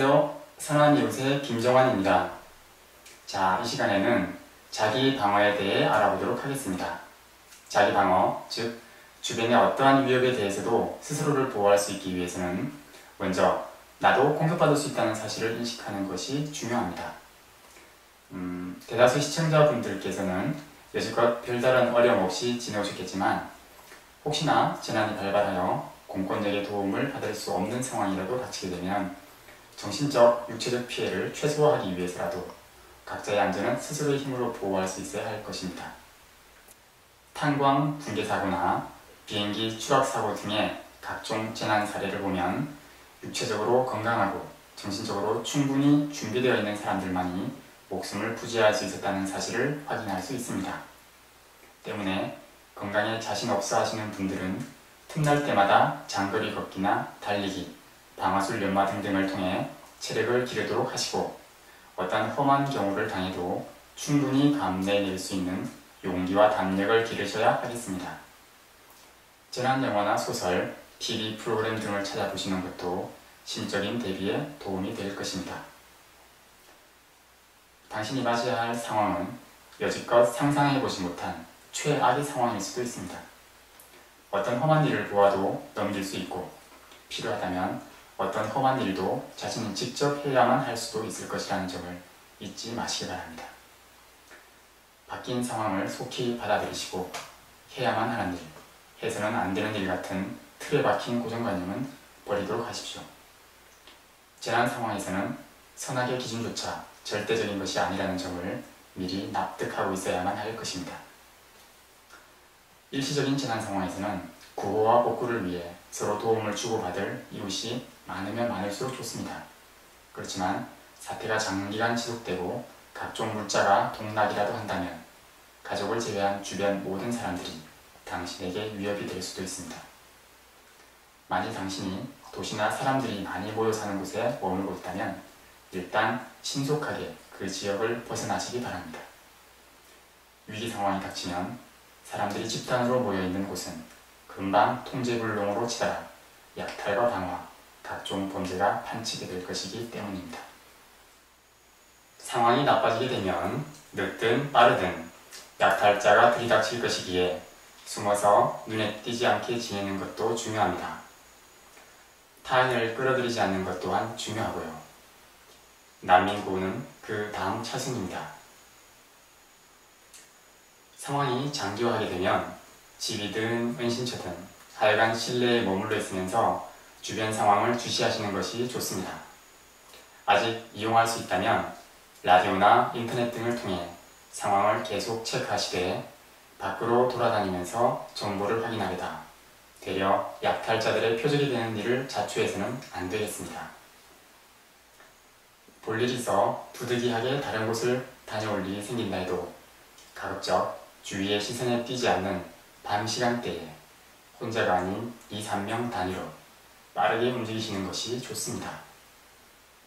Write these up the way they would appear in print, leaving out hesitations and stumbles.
안녕하세요. 선한 이웃의 김정환입니다. 자, 이 시간에는 자기 방어에 대해 알아보도록 하겠습니다. 자기 방어, 즉 주변의 어떠한 위협에 대해서도 스스로를 보호할 수 있기 위해서는 먼저 나도 공격받을 수 있다는 사실을 인식하는 것이 중요합니다. 대다수 시청자분들께서는 여지껏 별다른 어려움 없이 지내오셨겠지만 혹시나 재난이 발발하여 공권력의 도움을 받을 수 없는 상황이라도 닥치게 되면 정신적, 육체적 피해를 최소화하기 위해서라도 각자의 안전은 스스로의 힘으로 보호할 수 있어야 할 것입니다. 탄광 붕괴 사고나 비행기 추락 사고 등의 각종 재난 사례를 보면 육체적으로 건강하고 정신적으로 충분히 준비되어 있는 사람들만이 목숨을 부지할 수 있었다는 사실을 확인할 수 있습니다. 때문에 건강에 자신 없어 하시는 분들은 틈날 때마다 장거리 걷기나 달리기, 방아술 연마 등등을 통해 체력을 기르도록 하시고 어떤 험한 경우를 당해도 충분히 감내낼 수 있는 용기와 담력을 기르셔야 하겠습니다. 재난 영화나 소설, TV 프로그램 등을 찾아보시는 것도 심적인 대비에 도움이 될 것입니다. 당신이 맞이해야 할 상황은 여지껏 상상해보지 못한 최악의 상황일 수도 있습니다. 어떤 험한 일을 보아도 넘길 수 있고 필요하다면 어떤 험한 일도 자신이 직접 해야만 할 수도 있을 것이라는 점을 잊지 마시기 바랍니다. 바뀐 상황을 속히 받아들이시고 해야만 하는 일, 해서는 안 되는 일 같은 틀에 박힌 고정관념은 버리도록 하십시오. 재난 상황에서는 선악의 기준조차 절대적인 것이 아니라는 점을 미리 납득하고 있어야만 할 것입니다. 일시적인 재난 상황에서는 구호와 복구를 위해 서로 도움을 주고받을 이웃이 많으면 많을수록 좋습니다. 그렇지만 사태가 장기간 지속되고 각종 물자가 동락이라도 한다면 가족을 제외한 주변 모든 사람들이 당신에게 위협이 될 수도 있습니다. 만일 당신이 도시나 사람들이 많이 모여 사는 곳에 머물고 있다면 일단 신속하게 그 지역을 벗어나시기 바랍니다. 위기 상황이 닥치면 사람들이 집단으로 모여있는 곳은 금방 통제불능으로 치달아 약탈과 방화, 각종 범죄가 판치게 될 것이기 때문입니다. 상황이 나빠지게 되면 늦든 빠르든 약탈자가 들이닥칠 것이기에 숨어서 눈에 띄지 않게 지내는 것도 중요합니다. 타인을 끌어들이지 않는 것 또한 중요하고요. 난민구호는 그 다음 차순입니다. 상황이 장기화하게 되면 집이든 은신처든 하여간 실내에 머물러 있으면서 주변 상황을 주시하시는 것이 좋습니다. 아직 이용할 수 있다면 라디오나 인터넷 등을 통해 상황을 계속 체크하시되 밖으로 돌아다니면서 정보를 확인하려다 되려 약탈자들의 표적이 되는 일을 자초해서는 안 되겠습니다. 볼일 있어 부득이하게 다른 곳을 다녀올 일이 생긴다 해도 가급적 주위의 시선에 띄지 않는 밤 시간대에 혼자가 아닌 2, 3명 단위로 빠르게 움직이시는 것이 좋습니다.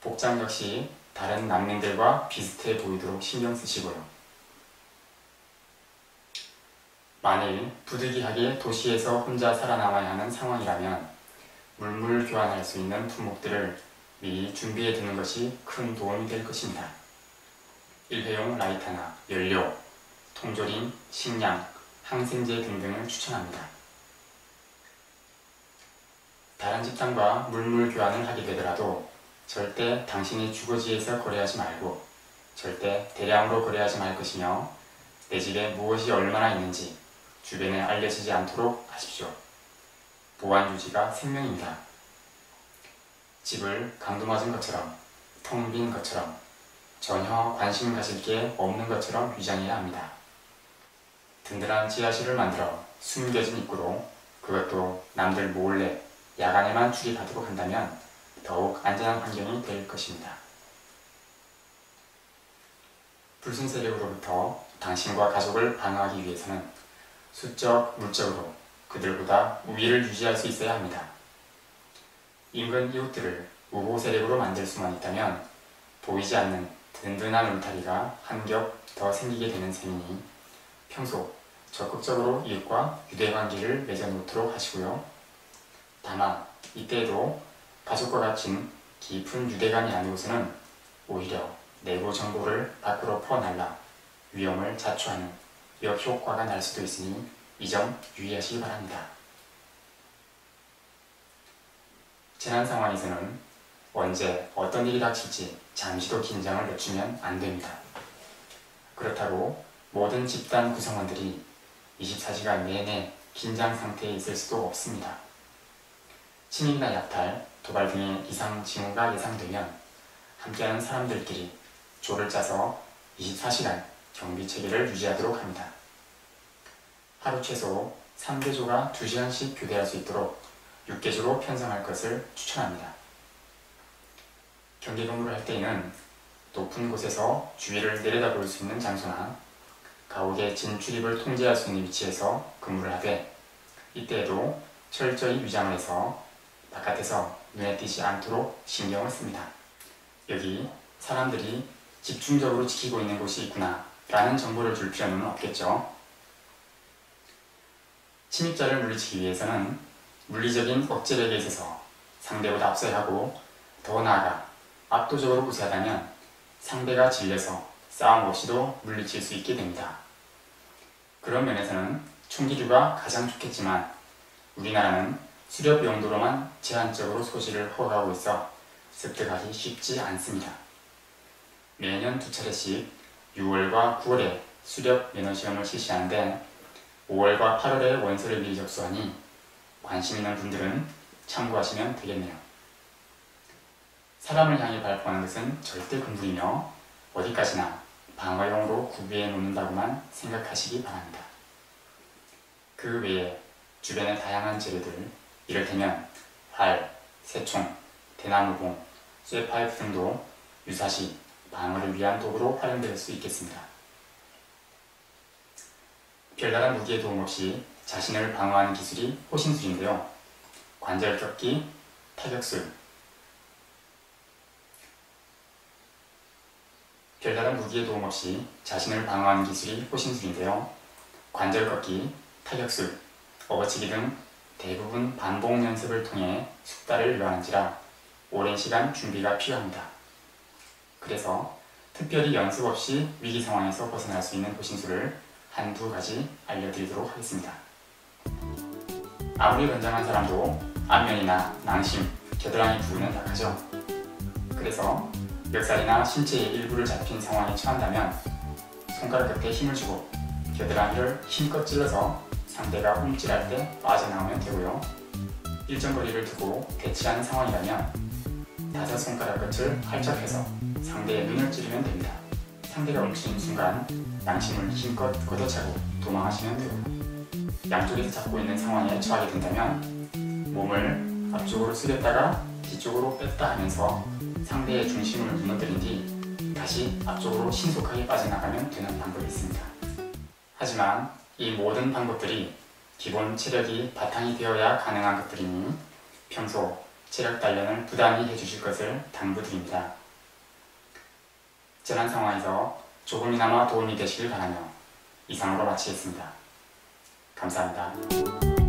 복장 역시 다른 난민들과 비슷해 보이도록 신경 쓰시고요. 만일 부득이하게 도시에서 혼자 살아남아야 하는 상황이라면 물물 교환할 수 있는 품목들을 미리 준비해 두는 것이 큰 도움이 될 것입니다. 일회용 라이터나 연료, 통조림, 식량, 항생제 등등을 추천합니다. 다른 집단과 물물 교환을 하게 되더라도 절대 당신이 주거지에서 거래하지 말고 절대 대량으로 거래하지 말 것이며 내 집에 무엇이 얼마나 있는지 주변에 알려지지 않도록 하십시오. 보안 유지가 생명입니다. 집을 강도 맞은 것처럼 텅 빈 것처럼 전혀 관심 가질 게 없는 것처럼 위장해야 합니다. 든든한 지하실을 만들어 숨겨진 입구로 그것도 남들 몰래 야간에만 출입하도록 한다면 더욱 안전한 환경이 될 것입니다. 불순 세력으로부터 당신과 가족을 방어하기 위해서는 수적, 물적으로 그들보다 우위를 유지할 수 있어야 합니다. 인근 이웃들을 우호 세력으로 만들 수만 있다면 보이지 않는 든든한 울타리가 한 겹 더 생기게 되는 셈이니 평소 적극적으로 이웃과 유대관계를 맺어놓도록 하시고요. 다만 이때에도 가족과 갇힌 깊은 유대감이 아니고서는 오히려 내부 정보를 밖으로 퍼날라 위험을 자초하는 역효과가 날 수도 있으니 이 점 유의하시기 바랍니다. 재난 상황에서는 언제 어떤 일이 닥칠지 잠시도 긴장을 늦추면 안 됩니다. 그렇다고 모든 집단 구성원들이 24시간 내내 긴장 상태에 있을 수도 없습니다. 침입이나 약탈, 도발 등의 이상 징후가 예상되면 함께하는 사람들끼리 조를 짜서 24시간 경비 체계를 유지하도록 합니다. 하루 최소 3개조가 2시간씩 교대할 수 있도록 6개조로 편성할 것을 추천합니다. 경계 근무를 할 때에는 높은 곳에서 주위를 내려다볼 수 있는 장소나 가옥의 진출입을 통제할 수 있는 위치에서 근무를 하되 이때에도 철저히 위장을 해서 바깥에서 눈에 띄지 않도록 신경을 씁니다. 여기 사람들이 집중적으로 지키고 있는 곳이 있구나 라는 정보를 줄 필요는 없겠죠. 침입자를 물리치기 위해서는 물리적인 억제력에 있어서 상대보다 앞서야 하고 더 나아가 압도적으로 우세하다면 상대가 질려서 싸움 없이도 물리칠 수 있게 됩니다. 그런 면에서는 총기류가 가장 좋겠지만 우리나라는 수렵 용도로만 제한적으로 소지를 허가하고 있어 습득하기 쉽지 않습니다. 매년 2차례씩 6월과 9월에 수렵 면허시험을 실시하는데 5월과 8월에 원서를 미리 접수하니 관심 있는 분들은 참고하시면 되겠네요. 사람을 향해 발포하는 것은 절대 금물이며 어디까지나 방어용으로 구비해 놓는다고만 생각하시기 바랍니다. 그 외에 주변의 다양한 재료들, 이를테면 활, 새총, 대나무봉, 쇠파이프 등도 유사시 방어를 위한 도구로 활용될 수 있겠습니다. 별다른 무기의 도움 없이 자신을 방어하는 기술이 호신술인데요. 관절격기, 타격술. 별다른 무기의 도움 없이 자신을 방어하는 기술이 호신술인데요. 관절격기, 타격술, 업어치기 등 대부분 반복 연습을 통해 숙달을 요하는지라 오랜 시간 준비가 필요합니다. 그래서 특별히 연습 없이 위기 상황에서 벗어날 수 있는 호신술을 한두 가지 알려드리도록 하겠습니다. 아무리 건장한 사람도 안면이나 낭심, 겨드랑이 부분은 약하죠. 그래서 멱살이나 신체의 일부를 잡힌 상황에 처한다면 손가락 끝에 힘을 주고 겨드랑이를 힘껏 찔러서 상대가 움찔할 때 빠져나오면 되고요. 일정 거리를 두고 대치하는 상황이라면 5손가락 끝을 활짝 펴서 상대의 눈을 찌르면 됩니다. 상대가 움츠린 순간 양심을 힘껏 걷어차고 도망하시면 되고요. 양쪽에서 잡고 있는 상황에 처하게 된다면 몸을 앞쪽으로 숙였다가 뒤쪽으로 뺐다 하면서 상대의 중심을 무너뜨린 뒤 다시 앞쪽으로 신속하게 빠져나가면 되는 방법이 있습니다. 하지만 이 모든 방법들이 기본 체력이 바탕이 되어야 가능한 것들이니 평소 체력 단련을 부단히 해주실 것을 당부드립니다. 재난 상황에서 조금이나마 도움이 되시길 바라며 이상으로 마치겠습니다. 감사합니다.